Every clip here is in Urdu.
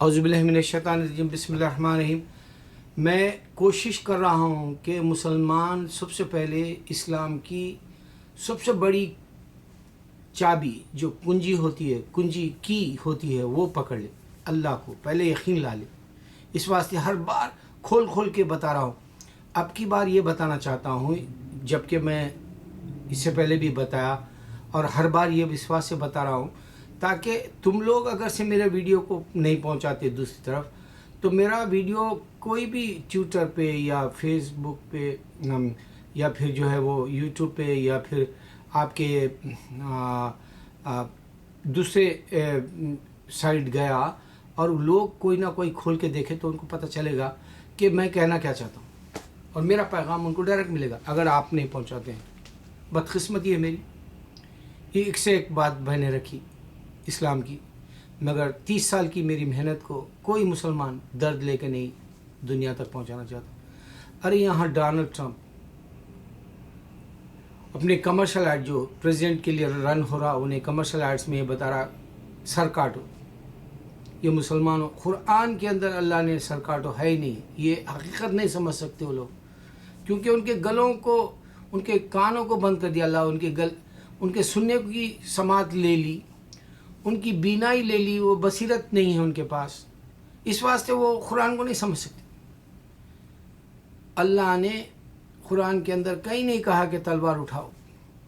اعوذ باللہ من الشیطان الرجیم، بسم اللہ الرحمن الرحیم۔ میں کوشش کر رہا ہوں کہ مسلمان سب سے پہلے اسلام کی سب سے بڑی چابی جو کنجی ہوتی ہے، کنجی کی ہوتی ہے، وہ پکڑ لے، اللہ کو پہلے یقین لا لے۔ اس واسطے ہر بار کھول کھول کے بتا رہا ہوں۔ اب کی بار یہ بتانا چاہتا ہوں، جبکہ میں اس سے پہلے بھی بتایا اور ہر بار یہ وشواس سے بتا رہا ہوں، تاکہ تم لوگ اگر سے میرے ویڈیو کو نہیں پہنچاتے دوسری طرف، تو میرا ویڈیو کوئی بھی ٹویٹر پہ یا فیس بک پہ یا پھر جو ہے وہ یوٹیوب پہ یا پھر آپ کے دوسرے سائٹ گیا اور لوگ کوئی نہ کوئی کھول کے دیکھے تو ان کو پتہ چلے گا کہ میں کہنا کیا چاہتا ہوں، اور میرا پیغام ان کو ڈائریکٹ ملے گا اگر آپ نہیں پہنچاتے ہیں۔ بدقسمتی ہے میری، یہ ایک سے ایک بات بہنے رکھی اسلام کی، مگر 30 سال کی میری محنت کو کوئی مسلمان درد لے کے نہیں دنیا تک پہنچانا چاہتا۔ ارے یہاں ڈونلڈ ٹرمپ اپنے کمرشل ایڈ جو پریزیڈنٹ کے لیے رن ہو رہا، انہیں کمرشل ایڈز میں یہ بتا رہا سر کاٹو۔ یہ مسلمانوں، قرآن کے اندر اللہ نے سر کاٹو ہے ہی نہیں، یہ حقیقت نہیں سمجھ سکتے وہ لوگ، کیونکہ ان کے گلوں کو، ان کے کانوں کو بند کر دیا اللہ، ان کے سننے کی سماعت لے لی، ان کی بینائی لے لی، وہ بصیرت نہیں ہے ان کے پاس، اس واسطے وہ قرآن کو نہیں سمجھ سکتے۔ اللہ نے قرآن کے اندر کہیں نہیں کہا کہ تلوار اٹھاؤ،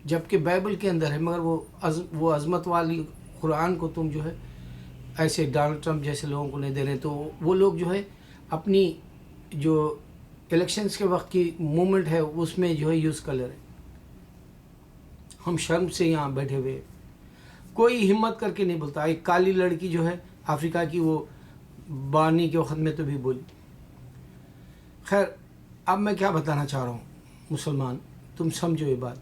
جبکہ بائبل کے اندر ہے، مگر وہ عظمت والی قرآن کو تم جو ہے ایسے ڈونلڈ ٹرمپ جیسے لوگوں کو نہیں دے رہے، تو وہ لوگ جو ہے اپنی جو الیکشنز کے وقت کی مومنٹ ہے اس میں جو ہے یوز کر لے رہے۔ ہم شرم سے یہاں بیٹھے ہوئے، کوئی ہمت کر کے نہیں بولتا۔ ایک کالی لڑکی جو ہے افریقہ کی، وہ بانی کے وقت میں تو بھی بولی۔ خیر، اب میں کیا بتانا چاہ رہا ہوں، مسلمان تم سمجھو یہ بات۔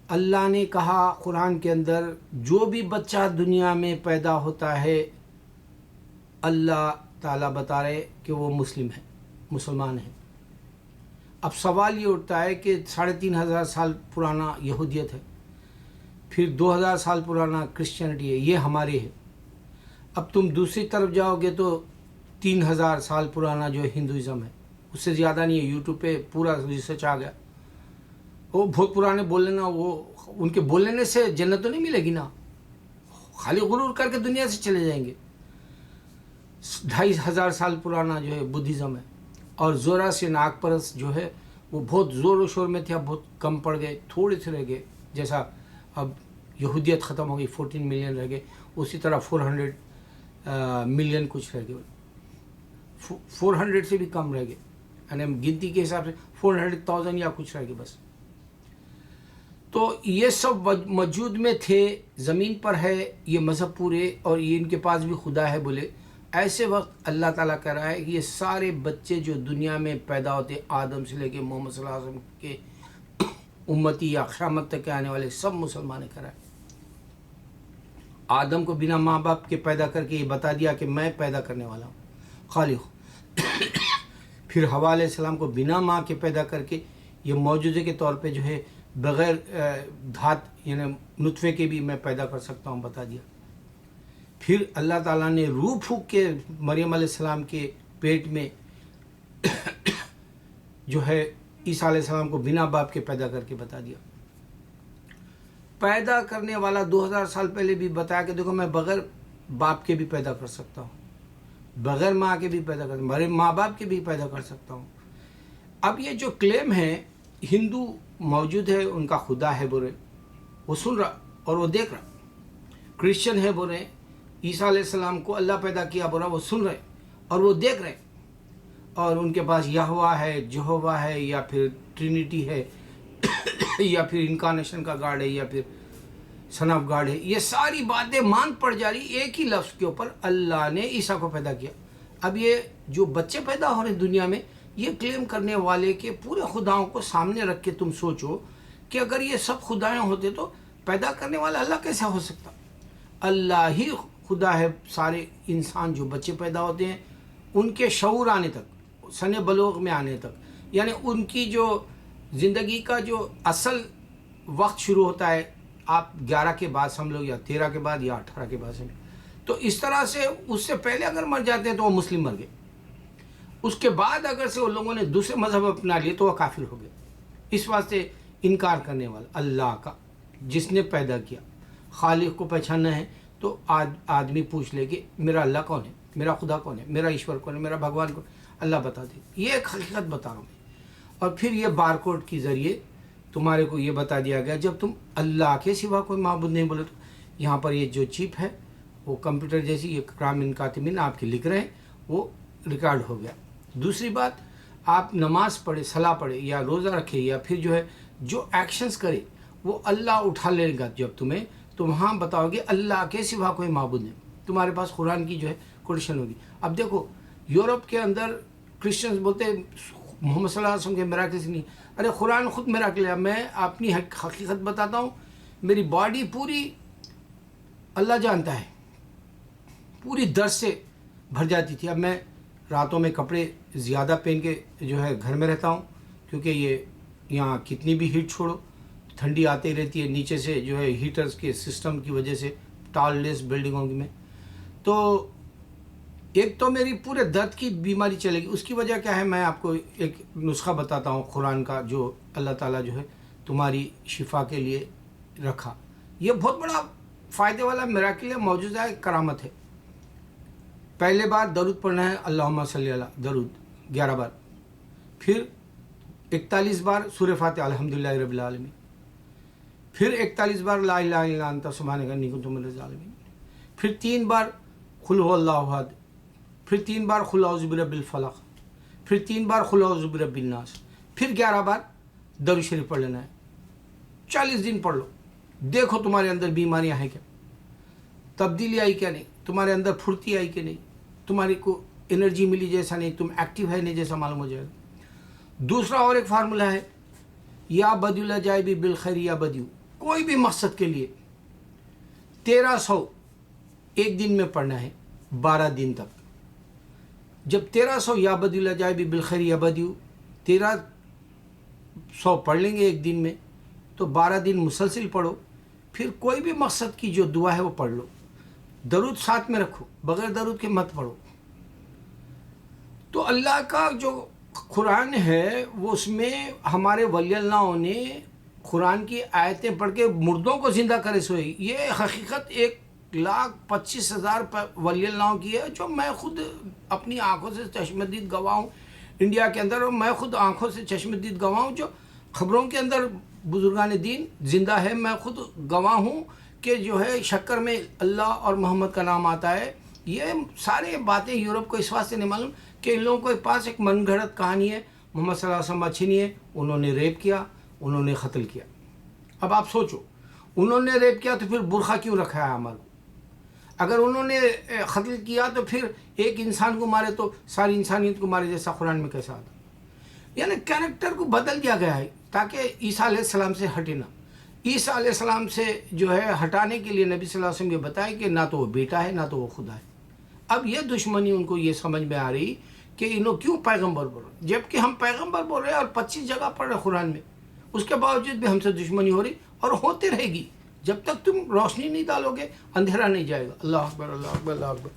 اللہ نے کہا قرآن کے اندر، جو بھی بچہ دنیا میں پیدا ہوتا ہے اللہ تعالیٰ بتا رہے کہ وہ مسلم ہے، مسلمان ہے۔ اب سوال یہ اٹھتا ہے کہ 3500 سال پرانا یہودیت ہے، پھر 2000 سال پرانا کرسچینٹی ہے، یہ ہمارے ہے۔ اب تم دوسری طرف جاؤ گے تو 3000 سال پرانا جو ہندوازم ہے، اس سے زیادہ نہیں ہے۔ یوٹیوب پہ پورا ریسرچ آ گیا۔ وہ بہت پرانے بول لینا، وہ ان کے بول لینے سے جنت تو نہیں ملے گی نا، خالی غرور کر کے دنیا سے چلے جائیں گے۔ 2500 سال پرانا جو ہے بدھزم ہے، اور زورا سے ناگ پرست جو ہے وہ بہت زور و شور میں تھے، اب بہت کم پڑ گئے، تھوڑے سے رہ گئے۔ جیسا اب یہودیت ختم ہو گئی، 14 ملین رہ گئے، اسی طرح 400 ملین کچھ رہ گئے، 400 سے بھی کم رہ گئے، یعنی گنتی کے حساب سے 400,000 یا کچھ رہ گئے بس۔ تو یہ سب موجود میں تھے، زمین پر ہے یہ مذہب پورے، اور یہ ان کے پاس بھی خدا ہے بولے۔ ایسے وقت اللہ تعالیٰ کہہ رہا ہے کہ یہ سارے بچے جو دنیا میں پیدا ہوتے، آدم سے لے کے محمد صلی اللہ علیہ وسلم کے امتی یا قیامت تک کے آنے والے سب مسلمان کر رہا ہے۔ آدم کو بنا ماں باپ کے پیدا کر کے یہ بتا دیا کہ میں پیدا کرنے والا ہوں، خالق ہوں۔ پھر حوا علیہ السلام کو بنا ماں کے پیدا کر کے یہ معجزے کے طور پہ جو ہے بغیر دھات یعنی نطفے کے بھی میں پیدا کر سکتا ہوں، بتا دیا۔ پھر اللہ تعالیٰ نے روح پھونک کے مریم علیہ السلام کے پیٹ میں جو ہے عیسیٰ علیہ السلام کو بنا باپ کے پیدا کر کے بتا دیا۔ پیدا کرنے والا 2000 سال پہلے بھی بتایا کہ دیکھو میں بغیر باپ کے بھی پیدا کر سکتا ہوں، بغیر ماں کے بھی پیدا کر، میرے ماں باپ کے بھی پیدا کر سکتا ہوں۔ اب یہ جو کلیم ہے، ہندو موجود ہے، ان کا خدا ہے بولے، وہ سن رہا اور وہ دیکھ رہا۔ کرسچن ہے بولے، عیسیٰ علیہ السلام کو اللہ پیدا کیا بولا، وہ سن رہے اور وہ دیکھ رہے، اور ان کے پاس یہوہ ہے، جہوہ ہے، یا پھر ٹرینیٹی ہے، یا پھر انکارنیشن کا گاڈ ہے، یا پھر سن آف گاڈ ہے۔ یہ ساری باتیں مان پڑ جا رہی ایک ہی لفظ کے اوپر، اللہ نے عیسیٰ کو پیدا کیا۔ اب یہ جو بچے پیدا ہو رہے دنیا میں، یہ کلیم کرنے والے کے پورے خداؤں کو سامنے رکھ کے تم سوچو کہ اگر یہ سب خدائیں ہوتے تو پیدا کرنے والا اللہ کیسا ہو سکتا؟ اللہ ہی خدا ہے۔ سارے انسان جو بچے پیدا ہوتے ہیں، ان کے شعور آنے تک، سن بلوغ میں آنے تک، یعنی ان کی جو زندگی کا جو اصل وقت شروع ہوتا ہے، آپ 11 کے بعد سمجھ لو، یا 13 کے بعد، یا 18 کے بعد سمجھ لو، تو اس طرح سے اس سے پہلے اگر مر جاتے ہیں تو وہ مسلم مر گئے، اس کے بعد اگر سے وہ لوگوں نے دوسرے مذہب اپنا لیے تو وہ کافر ہو گئے۔ اس واسطے انکار کرنے والا اللہ کا، جس نے پیدا کیا، خالق کو پہچاننا ہے تو آدمی پوچھ لے کہ میرا اللہ کون ہے، میرا خدا کون ہے، میرا ایشور کون ہے، میرا بھگوان کون ہے، اللہ بتا دے۔ یہ ایک حقیقت بتا رہا ہوں میں۔ اور پھر یہ بار کوڈ کے ذریعے تمہارے کو یہ بتا دیا گیا، جب تم اللہ کے سوا کوئی معبود نہیں بولے تو یہاں پر یہ جو چپ ہے وہ کمپیوٹر جیسی یہ کرامن کاتبین آپ کے لکھ رہے ہیں وہ ریکارڈ ہو گیا۔ دوسری بات، آپ نماز پڑھے، صلاح پڑھے یا روزہ رکھے یا پھر جو ہے جو ایکشنز کرے وہ اللہ اٹھا لے گا جب تمہیں، تو وہاں بتاؤ گے اللہ کے سوا کوئی معبود نہیں، تمہارے پاس قرآن کی جو ہے کوٹیشن ہوگی۔ اب دیکھو یورپ کے اندر کرسچنز بولتے ہیں محمد صلی اللہ علیہ وسلم کے میراکلز نہیں، ارے قرآن خود میراکل ہے۔ میں اپنی حقیقت بتاتا ہوں، میری باڈی پوری اللہ جانتا ہے پوری درد سے بھر جاتی تھی۔ اب میں راتوں میں کپڑے زیادہ پہن کے جو ہے گھر میں رہتا ہوں، کیونکہ یہ یہاں کتنی بھی ہیٹ چھوڑو ٹھنڈی آتی رہتی ہے نیچے سے جو ہے ہیٹرز کے سسٹم کی وجہ سے ٹال لیس بلڈنگوں میں۔ تو ایک تو میری پورے درد کی بیماری چلے گی، اس کی وجہ کیا ہے میں آپ کو ایک نسخہ بتاتا ہوں قرآن کا جو اللہ تعالیٰ جو ہے تمہاری شفا کے لیے رکھا۔ یہ بہت بڑا فائدے والا میراکل ہے، معجزہ ہے، کرامت ہے۔ پہلے بار درود پڑھنا ہے، اللہم صلی اللہ درود 11 بار، پھر 41 بار سورہ فاتحہ الحمدللہ رب العالمین، پھر 41 بار لا الہ الا انت سبحانک انی کنت من الظالمین، پھر 3 بار قل هو اللہ احد، پھر 3 بار قل اعوذ برب الفلق، پھر 3 بار قل اعوذ برب الناس، پھر 11 بار درود شریف پڑھ لینا ہے۔ 40 دن پڑھ لو، دیکھو تمہارے اندر بیماریاں ہیں کیا، تبدیلی آئی کیا نہیں، تمہارے اندر پھرتی آئی کہ نہیں، تمہاری کو انرجی ملی جیسا نہیں، تم ایکٹیو ہے نہیں جیسا معلوم ہو جائے گا۔ دوسرا اور ایک فارمولہ ہے، یا بدیو العجائب بالخیر یا بدیو، کوئی بھی مقصد کے لیے 1300 ایک دن میں پڑھنا ہے 12 دن تک۔ جب 1300 یا بدیو العجائب بالخیر یا بدیو 1300 پڑھ لیں گے ایک دن میں، تو 12 دن مسلسل پڑھو، پھر کوئی بھی مقصد کی جو دعا ہے وہ پڑھ لو، درود ساتھ میں رکھو، بغیر درود کے مت پڑھو۔ تو اللہ کا جو قرآن ہے وہ اس میں ہمارے ولی اللہ نے قرآن کی آیتیں پڑھ کے مردوں کو زندہ کرے سوئی، یہ حقیقت 1,25,000 ولی اللہ کی ہے، جو میں خود اپنی آنکھوں سے چشمدید گواہ ہوں انڈیا کے اندر، اور میں خود آنکھوں سے چشمدید گواہ ہوں، جو خبروں کے اندر بزرگان دین زندہ ہے، میں خود گواہ ہوں کہ جو ہے شکر میں اللہ اور محمد کا نام آتا ہے۔ یہ سارے باتیں یورپ کو اس واسطے نہیں معلوم کہ ان لوگوں کے پاس ایک من گھڑت کہانی ہے، محمد صلی اللہ علیہ وسلم اچھی نہیں ہے، انہوں نے ریپ کیا، انہوں نے قتل کیا۔ اب آپ سوچو، انہوں نے ریپ کیا تو پھر برقع کیوں رکھا ہے ہمارا؟ اگر انہوں نے قتل کیا تو پھر ایک انسان کو مارے تو ساری انسانیت کو مارے جیسا قرآن میں کیسا آتا؟ یعنی کیریکٹر کو بدل دیا گیا ہے تاکہ عیسیٰ علیہ السلام سے ہٹے نہ۔ عیسیٰ علیہ السلام سے جو ہے ہٹانے کے لیے نبی صلی اللہ علیہ وسلم یہ بتایا کہ نہ تو وہ بیٹا ہے نہ تو وہ خدا ہے۔ اب یہ دشمنی ان کو یہ سمجھ میں آ رہی کہ انہوں کیوں پیغمبر بول رہے، جبکہ ہم پیغمبر بول رہے ہیں اور 25 جگہ پڑھ رہے قرآن میں، اس کے باوجود بھی ہم سے دشمنی ہو رہی اور ہوتی رہے گی جب تک تم روشنی نہیں ڈالو گے، اندھیرا نہیں جائے گا۔ اللہ اکبر، اللہ اکبر، اللہ اکبر۔